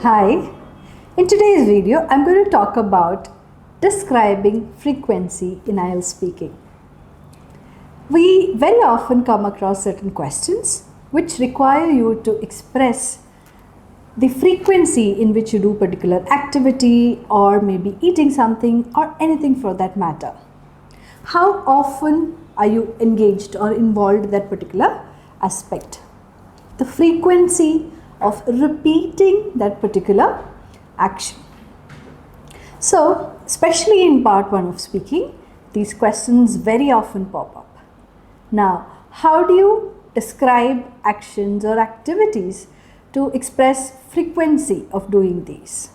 Hi, in today's video I'm going to talk about describing frequency in IELTS speaking. We very often come across certain questions which require you to express the frequency in which you do particular activity or maybe eating something or anything for that matter. How often are you engaged or involved in that particular aspect? The frequency of repeating that particular action. So, especially in part 1 of speaking, these questions very often pop up. Now, how do you describe actions or activities to express frequency of doing these?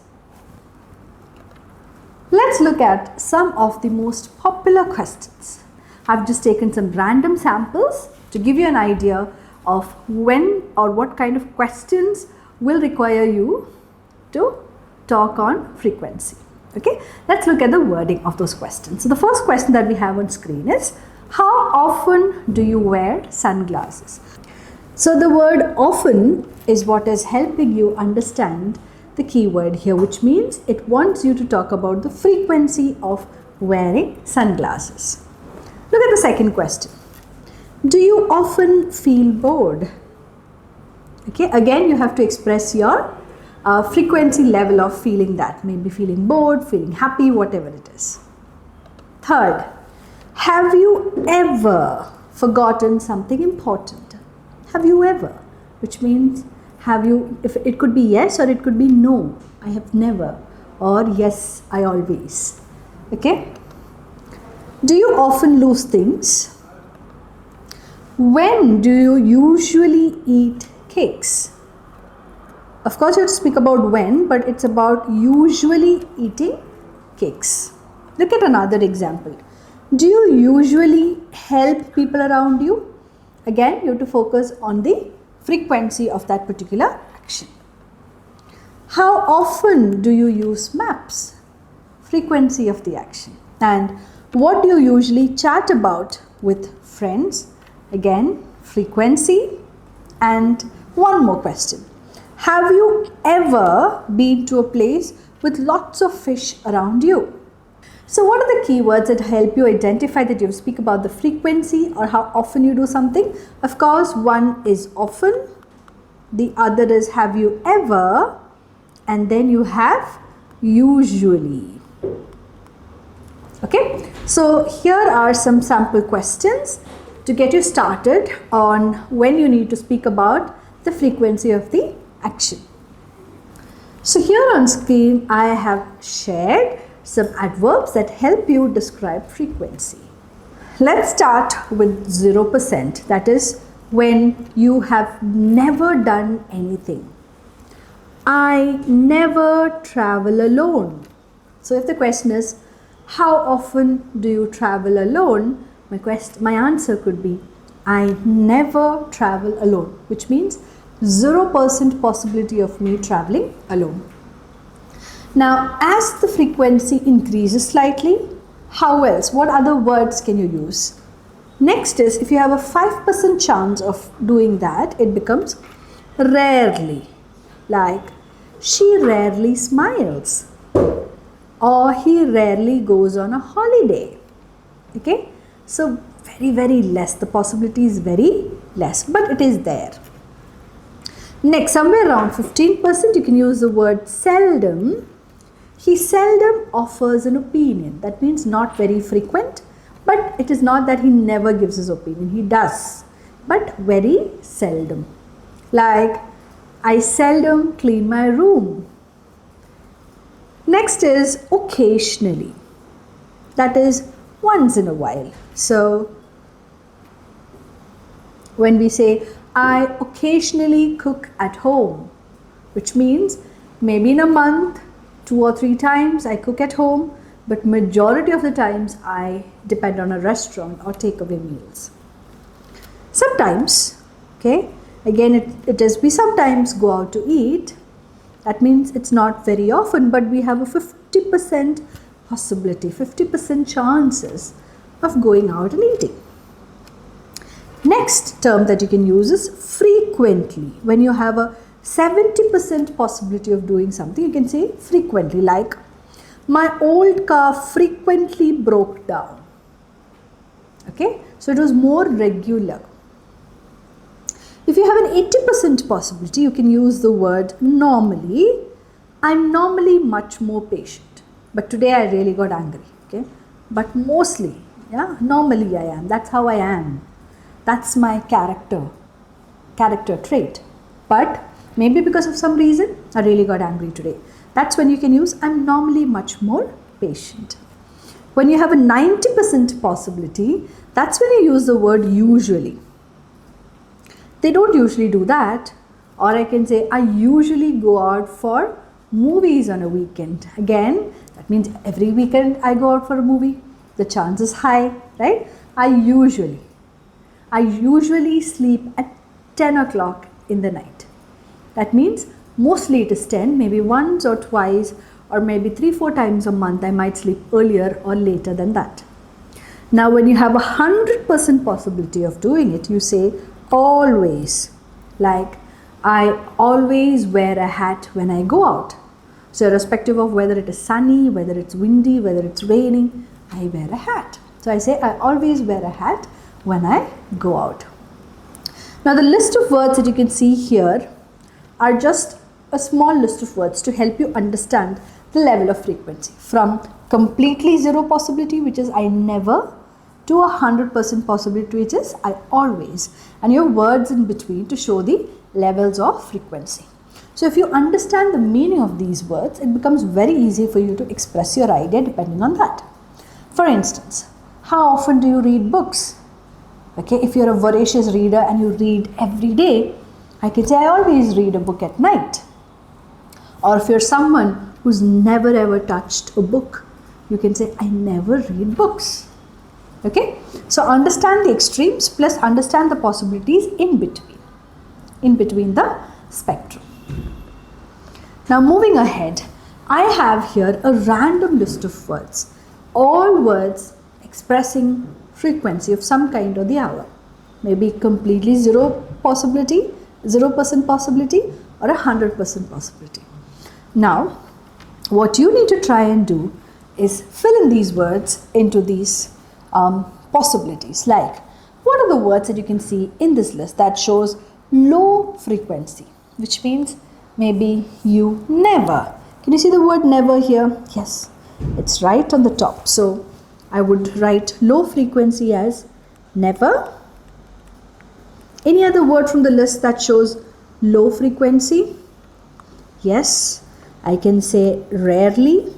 Let's look at some of the most popular questions. I've just taken some random samples to give you an idea of when or what kind of questions will require you to talk on frequency. Okay, let's look at the wording of those questions. So the first question that we have on screen is, how often do you wear sunglasses? So the word often is what is helping you understand the keyword here, which means it wants you to talk about the frequency of wearing sunglasses. Look at the second question. Do you often feel bored? Okay, again you have to express your frequency level of feeling that. Maybe feeling bored, feeling happy, whatever it is. Third, have you ever forgotten something important? Have you ever? Which means have you, if it could be yes or it could be no, I have never, or yes, I always. Okay. Do you often lose things? When do you usually eat cakes? Of course, you have to speak about when, but it's about usually eating cakes. Look at another example. Do you usually help people around you? Again, you have to focus on the frequency of that particular action. How often do you use maps? Frequency of the action. And what do you usually chat about with friends? Again, frequency. And one more question. Have you ever been to a place with lots of fish around you? So what are the keywords that help you identify that you speak about the frequency or how often you do something? Of course, one is often, the other is have you ever, and then you have usually. Okay, so here are some sample questions to get you started on when you need to speak about the frequency of the action. So here on screen I have shared some adverbs that help you describe frequency. Let's start with 0%, that is when you have never done anything. I never travel alone. So if the question is, how often do you travel alone? My answer could be, I never travel alone, which means 0% possibility of me traveling alone. Now, as the frequency increases slightly, how else? What other words can you use? Next is, if you have a 5% chance of doing that, it becomes rarely. Like, she rarely smiles. Or he rarely goes on a holiday. Okay? So, very less. The possibility is very less, but it is there. Next, somewhere around 15%, you can use the word seldom. He seldom offers an opinion. That means not very frequent, but it is not that he never gives his opinion. He does, but very seldom. Like, I seldom clean my room. Next is occasionally. That is once in a while. So, when we say, I occasionally cook at home, which means maybe in a month, 2 or 3 times I cook at home, but majority of the times I depend on a restaurant or takeaway meals. Sometimes, okay, again it is we sometimes go out to eat. That means it's not very often, but we have a 50% possibility, 50% chances of going out and eating. Next term that you can use is frequently. When you have a 70% possibility of doing something, you can say frequently, like my old car frequently broke down. Okay, so it was more regular. If you have an 80% possibility, you can use the word normally. I'm normally much more patient, but today I really got angry. Okay, but mostly, yeah, normally I am. That's how I am. That's my character trait. But maybe because of some reason, I really got angry today. That's when you can use I'm normally much more patient. When you have a 90% possibility, that's when you use the word usually. They don't usually do that. Or I can say I usually go out for movies on a weekend. Again, that means every weekend I go out for a movie. The chance is high, right? I usually sleep at 10 o'clock in the night. That means mostly it is 10, maybe once or twice or maybe 3-4 times a month I might sleep earlier or later than that. Now when you have 100% possibility of doing it, you say always, like I always wear a hat when I go out. So irrespective of whether it is sunny, whether it's windy, whether it's raining, I wear a hat. So I say I always wear a hat when I go out. Now the list of words that you can see here are just a small list of words to help you understand the level of frequency, from completely zero possibility, which is I never, to 100% possibility, which is I always, and your words in between to show the levels of frequency. So if you understand the meaning of these words, it becomes very easy for you to express your idea depending on that. For instance, how often do you read books? Okay, if you're a voracious reader and you read every day, I can say I always read a book at night. Or if you're someone who's never ever touched a book, you can say I never read books. Okay, so understand the extremes plus understand the possibilities in between the spectrum. Now moving ahead, I have here a random list of words, all words expressing frequency of some kind or the other. Maybe completely zero possibility, 0% possibility, or 100% possibility. Now, what you need to try and do is fill in these words into these possibilities. Like, what are the words that you can see in this list that shows low frequency, which means maybe you never. Can you see the word never here? Yes, it's right on the top. So I would write low frequency as never. Any other word from the list that shows low frequency? Yes, I can say rarely.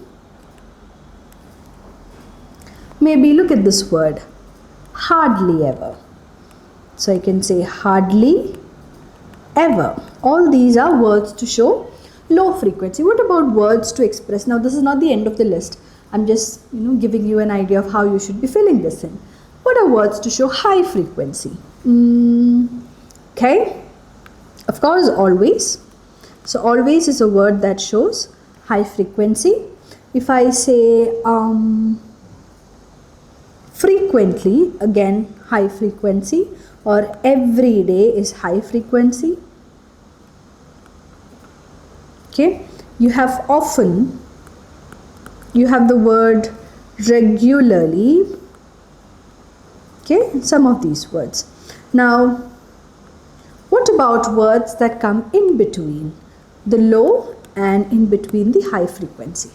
Maybe look at this word, hardly ever. So I can say hardly ever. All these are words to show low frequency. What about words to express? Now this is not the end of the list. I'm just giving you an idea of how you should be filling this in. What are words to show high frequency? Okay, of course always. So always is a word that shows high frequency. If I say frequently, again high frequency, or every day is high frequency. Okay, you have often, you have the word regularly. Okay, some of these words. Now, what about words that come in between the low and in between the high frequency?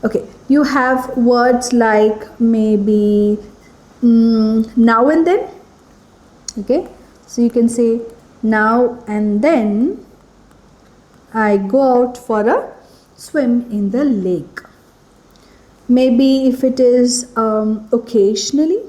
Okay, you have words like maybe now and then. Okay, so you can say now and then I go out for a swim in the lake. Maybe if it is occasionally.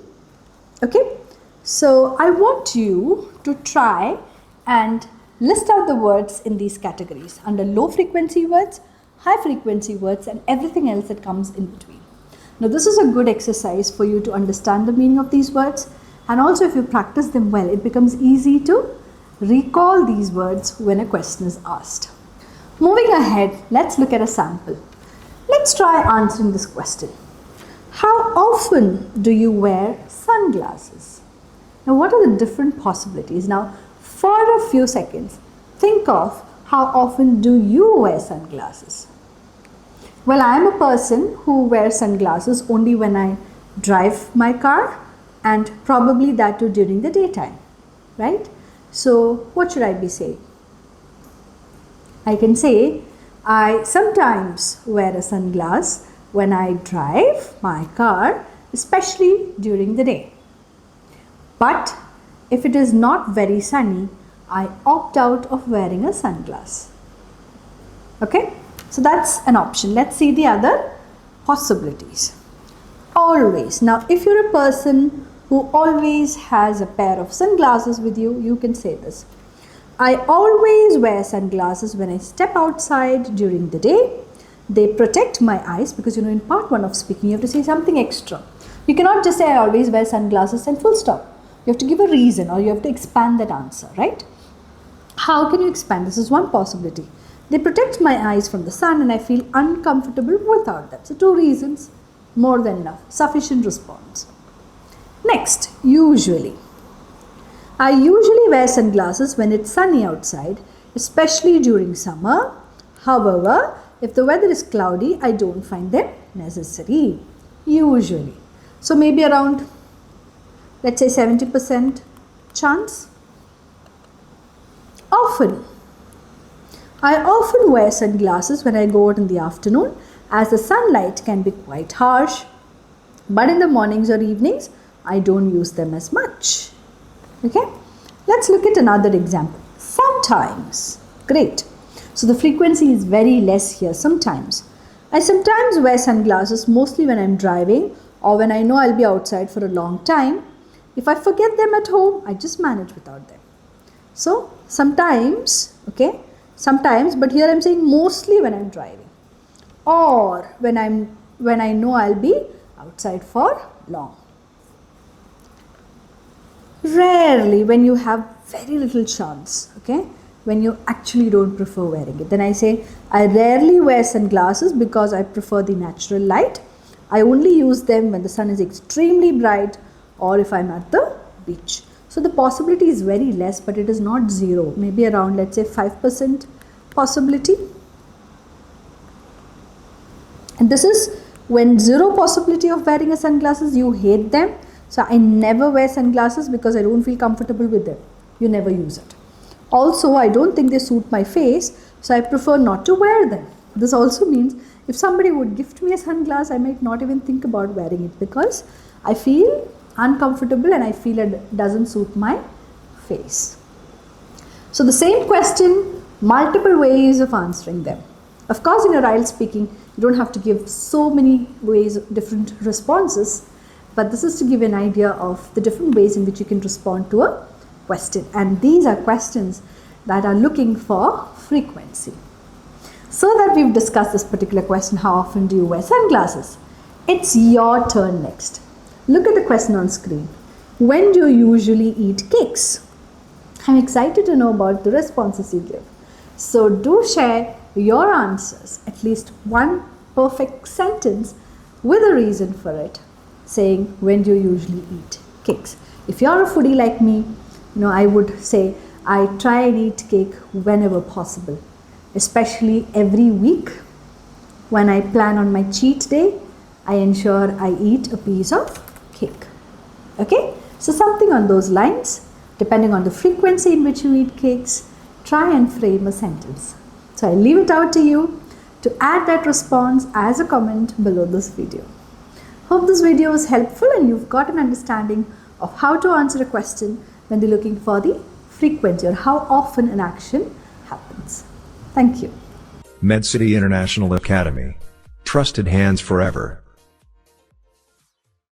Okay, so I want you to try and list out the words in these categories under low frequency words, high frequency words, and everything else that comes in between. Now this is a good exercise for you to understand the meaning of these words, and also if you practice them well, it becomes easy to recall these words when a question is asked. Moving ahead, let's look at a sample. Let's try answering this question. How often do you wear sunglasses? Now what are the different possibilities? Now for a few seconds, think of how often do you wear sunglasses? Well, I am a person who wears sunglasses only when I drive my car, and probably that too during the daytime, right? So what should I be saying? I can say I sometimes wear a sunglass when I drive my car, especially during the day. But if it is not very sunny, I opt out of wearing a sunglass. Okay, so that's an option. Let's see the other possibilities. Always. Now, if you're a person who always has a pair of sunglasses with you, you can say this. I always wear sunglasses when I step outside during the day. They protect my eyes, because in part 1 of speaking, you have to say something extra. You cannot just say I always wear sunglasses and full stop. You have to give a reason, or you have to expand that answer, right? How can you expand? This is one possibility. They protect my eyes from the sun and I feel uncomfortable without them. So 2 reasons, more than enough. Sufficient response. Next, usually. I usually wear sunglasses when it's sunny outside, especially during summer. However, if the weather is cloudy, I don't find them necessary. Usually. So maybe around, let's say 70% chance. Often. I often wear sunglasses when I go out in the afternoon, as the sunlight can be quite harsh. But in the mornings or evenings, I don't use them as much. Okay? Let's look at another example. Sometimes. Great. So the frequency is very less here. Sometimes. I sometimes wear sunglasses mostly when I'm driving or when I know I'll be outside for a long time. If I forget them at home, I just manage without them. So sometimes, okay, sometimes, but here I'm saying mostly when I'm driving or when I know I'll be outside for long. Rarely, when you have very little chance, okay, when you actually don't prefer wearing it, then I say I rarely wear sunglasses because I prefer the natural light. I only use them when the sun is extremely bright or if I'm at the beach. So the possibility is very less, but it is not zero. Maybe around, let's say, 5% possibility. And this is when zero possibility of wearing a sunglasses, you hate them. So I never wear sunglasses because I don't feel comfortable with them. You never use it. Also, I don't think they suit my face, so I prefer not to wear them. This also means if somebody would gift me a sunglass, I might not even think about wearing it because I feel uncomfortable and I feel it doesn't suit my face. So the same question, multiple ways of answering them. Of course, in your IELTS speaking, you don't have to give so many ways, different responses, but this is to give an idea of the different ways in which you can respond to a question. And these are questions that are looking for frequency. So that we've discussed this particular question, how often do you wear sunglasses? It's your turn next. Look at the question on screen. When do you usually eat cakes? I'm excited to know about the responses you give. So do share your answers, at least one perfect sentence with a reason for it, saying when do you usually eat cakes. If you're a foodie like me, I would say I try and eat cake whenever possible, especially every week. When I plan on my cheat day, I ensure I eat a piece of cake. Okay, so something on those lines, depending on the frequency in which you eat cakes, try and frame a sentence. So I leave it out to you to add that response as a comment below this video. Hope this video was helpful and you've got an understanding of how to answer a question when they're looking for the frequency or how often an action happens. Thank you. Medcity International Academy. Trusted hands forever.